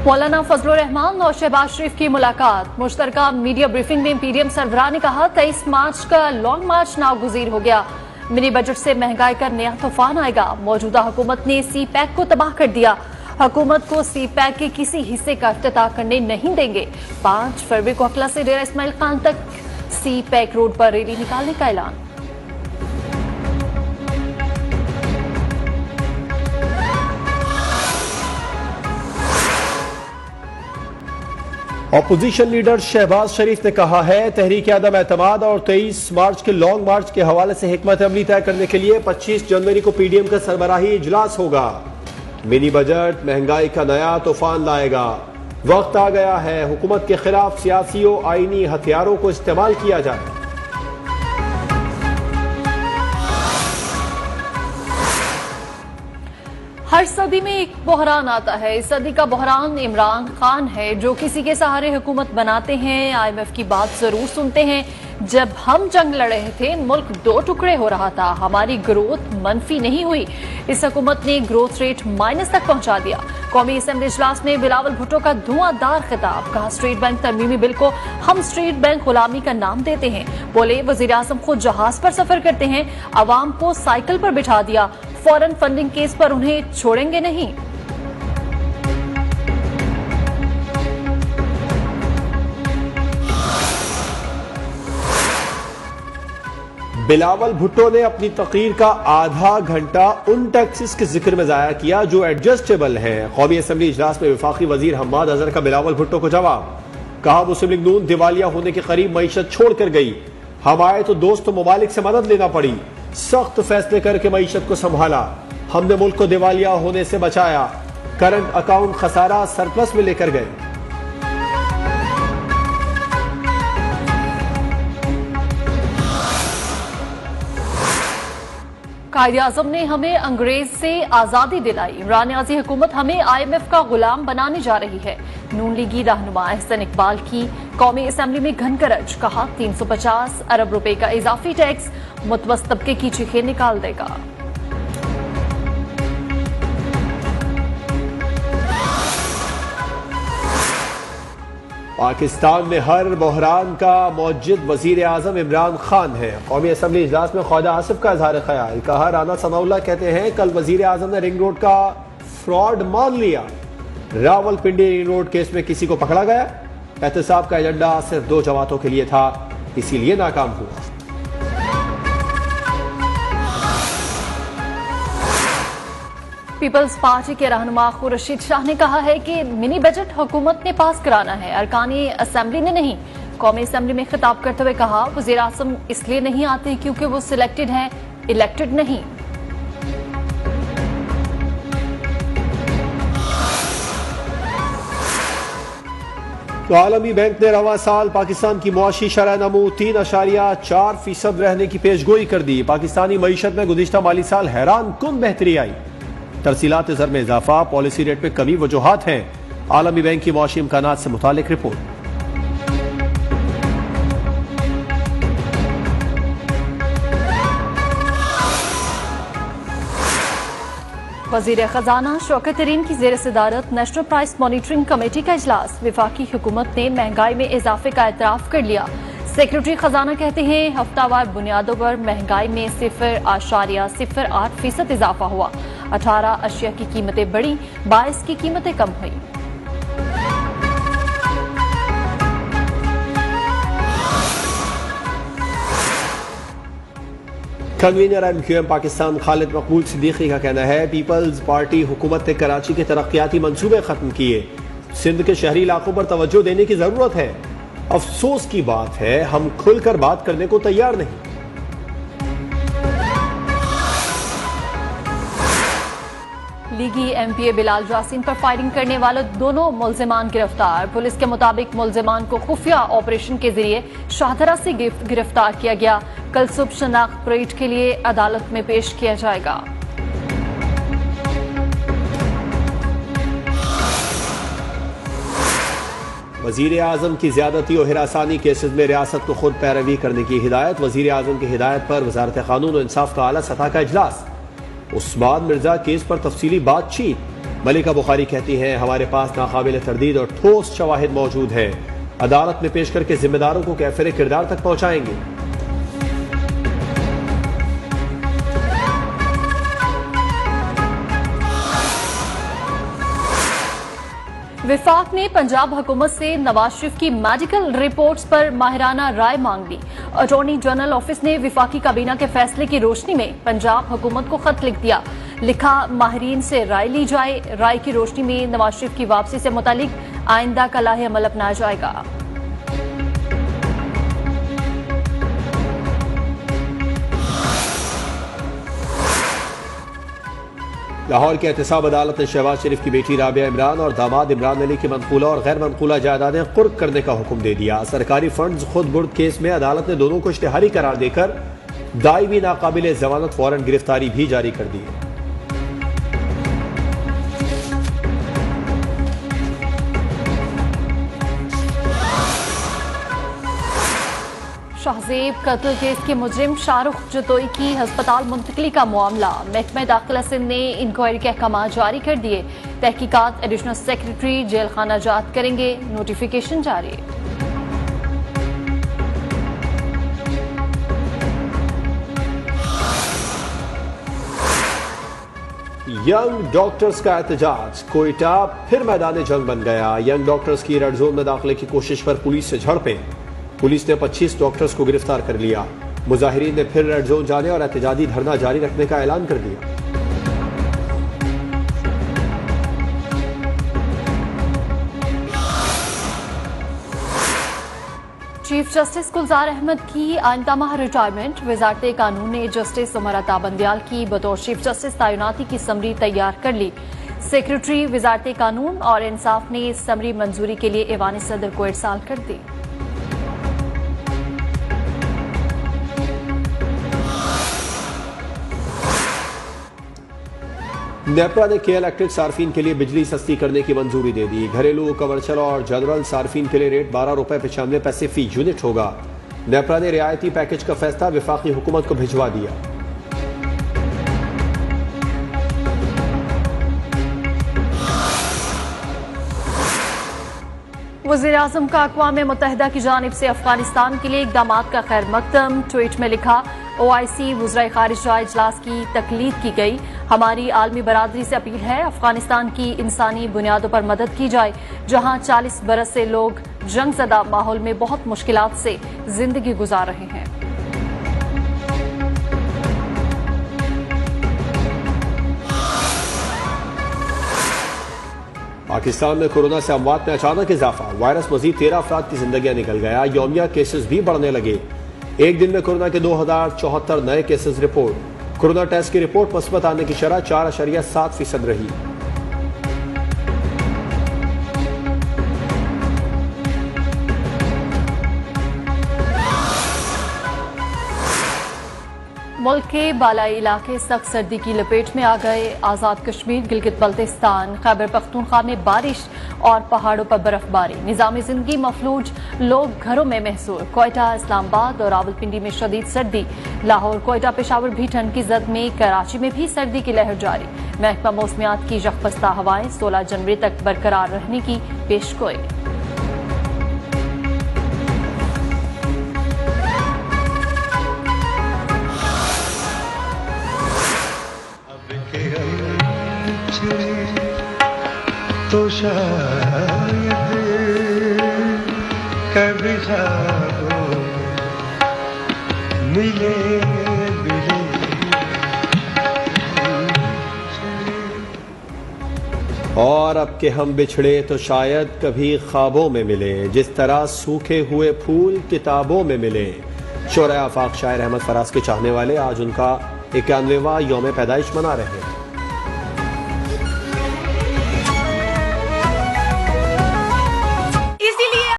मौलाना फजलुर रहमान और शहबाज शरीफ की मुलाकात। मुश्तरका मीडिया ब्रीफिंग में पीडीएम सरबराह ने कहा 23 मार्च का लॉन्ग मार्च नागुज़ीर हो गया। मिनी बजट से महंगाई का नया तूफान आएगा। मौजूदा हुकूमत ने सी पैक को तबाह कर दिया। हुकूमत को सी पैक के किसी हिस्से का इफ्तिताह करने नहीं देंगे। 5 फरवरी को अकला से डेरा इस्माइल खान तक सी पैक रोड पर रैली निकालने का ऐलान। ऑपोजिशन लीडर शहबाज शरीफ ने कहा है तहरीक अदम एतमाद और 23 मार्च के लॉन्ग मार्च के हवाले से हिकमत अमली तय करने के लिए 25 जनवरी को पीडीएम का सरबराही इजलास होगा। मिनी बजट महंगाई का नया तूफान लाएगा। वक्त आ गया है हुकूमत के खिलाफ सियासी और आईनी हथियारों को इस्तेमाल किया जाए। हर सदी में एक बहरान आता है। इस सदी का बहरान इमरान खान है, जो किसी के सहारे हुकूमत बनाते हैं। आईएमएफ की बात जरूर सुनते हैं। जब हम जंग लड़ रहे थे, मुल्क 2 टुकड़े हो रहा था, हमारी ग्रोथ मनफी नहीं हुई। इस हुकूमत ने ग्रोथ रेट माइनस तक पहुंचा दिया। कौमी असेंबली इजलास में बिलावल भुट्टो का धुआंधार खिताब। कहा स्टेट बैंक तरमीमी बिल को हम स्टेट बैंक गुलामी का नाम देते हैं। बोले वजीर आजम खुद जहाज पर सफर करते हैं, अवाम को साइकिल पर बिठा दिया। फॉरेन फंडिंग केस पर उन्हें छोड़ेंगे नहीं। बिलावल भुट्टो ने अपनी तकरीर का आधा घंटा उन टैक्सेस के जिक्र में जाया किया जो एडजस्टेबल हैं। कौमी असेंबली इजलास में वफाकी वजीर हम्माद अजहर का बिलावल भुट्टो को जवाब। कहा मुस्लिम लीग नून दिवालिया होने के करीब मईशत छोड़कर गई। हम आए तो दोस्त ममालिक से मदद लेना पड़ी। सख्त फैसले करके मईशत को संभाला। हमने मुल्क को दिवालिया होने से बचाया। करंट अकाउंट खसारा सरप्लस में लेकर गए। कायदे आजम ने हमें अंग्रेज से आजादी दिलाई। इमरान नियाज़ी हुकूमत हमें आईएमएफ का गुलाम बनाने जा रही है। नून लीगी रहनुमा एहसन इकबाल की कौमी असेंबली में घनकरज। कहा 350 अरब रुपए का इजाफी टैक्स मुतवस्सित तबके की चीखें निकाल देगा। पाकिस्तान में हर बहरान का मौजूद वजीर आजम इमरान खान है। कौमी असेंबली इजलास में ख्वाजा आसिफ का इजहार ख्याल। कहा राना सनाउल्लाह कहते हैं कल वजीर आजम ने रिंग रोड का फ्रॉड मान लिया। रावलपिंडी रिंग रोड केस में किसी को पकड़ा गया। एहतसाब का एजेंडा सिर्फ 2 जमातों के लिए था, इसीलिए नाकाम हुआ। पीपल्स पार्टी के रहनुमा खुर्शीद शाह ने कहा है कि मिनी बजट हुकूमत ने पास कराना है, अरकानी असेंबली ने नहीं। कौमी असेंबली में खिताब करते हुए कहा वज़ीर आज़म इसलिए नहीं आते क्योंकि वो सिलेक्टेड हैं, इलेक्टेड नहीं। तो आलमी बैंक ने रवा साल पाकिस्तान की मुआशी शरह नमू 3.4% रहने की पेशगोई कर दी। पाकिस्तानी मईशत में गुज़िश्ता माली साल हैरान कुन बेहतरी आई। तरसीलात ज़र में इजाफा, पॉलिसी रेट में कमी वजूहात हैं। आलमी बैंक की मुआशी इम्कानात से मुतालिक रिपोर्ट। वज़ीर खजाना शौकत तरीन की ज़ेर सदारत नेशनल प्राइस मॉनिटरिंग कमेटी का इजलास। वफाकी हुकूमत ने महंगाई में इजाफे का एतराफ कर लिया। सेक्रेटरी खजाना कहते हैं हफ्तावार बुनियादों पर महंगाई में 0.08% इजाफा हुआ। 18 अशिया की कीमतें बढ़ी, 22 की कीमतें कम हुई। कन्वीनर MQM पाकिस्तान खालिद मकबूल सिद्दीकी का कहना है पीपल्स पार्टी हुकूमत ने कराची के तरक्याती मंसूबे खत्म किए। सिंध के शहरी इलाकों पर तवज्जो देने की जरूरत है। अफसोस की बात है हम खुलकर बात करने को तैयार नहीं। लीगी MPA बिलाल जासिन पर फायरिंग करने वाले दोनों मुल्जिमान गिरफ्तार। पुलिस के मुताबिक मुल्जिमान को खुफिया ऑपरेशन के जरिए शाहदरा से गिरफ्तार किया गया। कल सुबह शनाख्त परेड के लिए अदालत में पेश किया जाएगा। वजीर आजम की ज्यादती और हिरासानी केसेस में रियासत को खुद पैरवी करने की हिदायत। वजीर आजम की हिदायत पर वजारत कानून और इंसाफ का आला सतह का इजलास। उस्मान मिर्जा केस पर तफसीली बातचीत। मलिका बुखारी कहती हैं, हमारे पास नाकाबिल तरदीद और ठोस शवाहिद मौजूद है। अदालत में पेश करके जिम्मेदारों को कैफिर किरदार तक पहुंचाएंगे। विफाक ने पंजाब हुकूमत से नवाज शरीफ की मेडिकल रिपोर्ट्स पर माहिराना राय मांग ली। अटॉर्नी जनरल ऑफिस ने विफाकी काबीना के फैसले की रोशनी में पंजाब हुकूमत को खत लिख दिया। लिखा, माहिरीन से राय ली जाए, राय की रोशनी में नवाज शरीफ की वापसी से मुतालिक आइंदा का लाहे अमल अपनाया जाएगा। लाहौर की एहतसाब अदालत ने शहबाज शरीफ की बेटी राबिया इमरान और दामाद इमरान अली की मनकूला और गैर मनकूला जायदादें कुर्क करने का हुक्म दे दिया। सरकारी फंड्स खुद बुर्द केस में अदालत ने दोनों को इश्तिहारी करार देकर दायमी नाकाबिल जमानत वारंट गिरफ्तारी भी जारी कर दी है। शाहजेब कत्ल केस के मुजरिम शाहरुख जतोई की हस्पताल मुंतकली का मामला। महकमा दाखिला सिंध ने इंक्वायरी के अहकाम जारी कर दिए। तहकीकात एडिशनल सेक्रेटरी जेल खाना जात करेंगे। नोटिफिकेशन जारी। यंग डॉक्टर्स का एहतजाज। कोयटा फिर मैदान जंग बन गया। यंग डॉक्टर्स की रेड जोन में दाखिले की कोशिश पर पुलिस से झड़पें। पुलिस ने 25 डॉक्टर्स को गिरफ्तार कर लिया। मुजाहिरीन ने फिर रेड जोन जाने और एहतजाजी धरना जारी रखने का ऐलान कर दिया। चीफ जस्टिस गुलजार अहमद की आइंदा माह रिटायरमेंट। वजारत कानून ने जस्टिस उमर अता बंदियाल की बतौर चीफ जस्टिस तैनाती की समरी तैयार कर ली। सेक्रेटरी वजारत कानून और इंसाफ ने समरी मंजूरी के लिए ऐवान सदर को इरसाल कर दी। नेपरा ने के इलेक्ट्रिक सार्फिन के लिए बिजली सस्ती करने की मंजूरी दे दी। घरेलू, कमर्शियल और जनरल सार्फिन के लिए रेट 12 रुपए 95 पैसे फी यूनिट होगा। नेपरा ने रियायती पैकेज का फैसला विफाकी हुकूमत को भिजवा दिया। वज़ीर-ए-आज़म का अक़वाम मुत्तहिदा की जानिब से अफगानिस्तान के लिए इक़दामात का खैर मक़दम। ट्वीट में लिखा, OIC वज़राए ख़ारिजा इजलास की तकलीद की गई। हमारी आलमी बरादरी से अपील है, अफगानिस्तान की इंसानी बुनियादों पर मदद की जाए, जहाँ 40 बरस से लोग जंगज़दा माहौल में बहुत मुश्किलात से जिंदगी गुजार रहे हैं। पाकिस्तान में कोरोना से अमवात में अचानक इजाफा। वायरस मजीद 13 अफराद की जिंदगियां निकल गया। यौमिया केसेस भी बढ़ने लगे। एक दिन में कोरोना के 2074 नए केसेस रिपोर्ट। कोरोना टेस्ट की रिपोर्ट मस्बत आने की शरह 4.7% रही। मुल्क के बालाई इलाके सख्त सर्दी की लपेट में आ गए। आज़ाद कश्मीर, गिलगित बल्तिस्तान, खैबर पख्तूनख्वा में बारिश और पहाड़ों पर बर्फबारी। निज़ामी जिंदगी मफलूज, लोग घरों में महसूर। कोयटा, इस्लामाबाद और रावलपिंडी में शदीद सर्दी। लाहौर, कोयटा, पेशावर भी ठंड की जद में। कराची में भी सर्दी की लहर जारी। महकमा मौसमियात की यकबस्ता हवाएं 16 जनवरी तक बरकरार रहने की पेशगोई। तो शायद कभी ख्वाबों मिले मिले। और अब के हम बिछड़े तो शायद कभी ख्वाबों में मिले, जिस तरह सूखे हुए फूल किताबों में मिले। शोरा आफाक शायर अहमद फराज के चाहने वाले आज उनका 91वां यौम पैदाइश मना रहे हैं।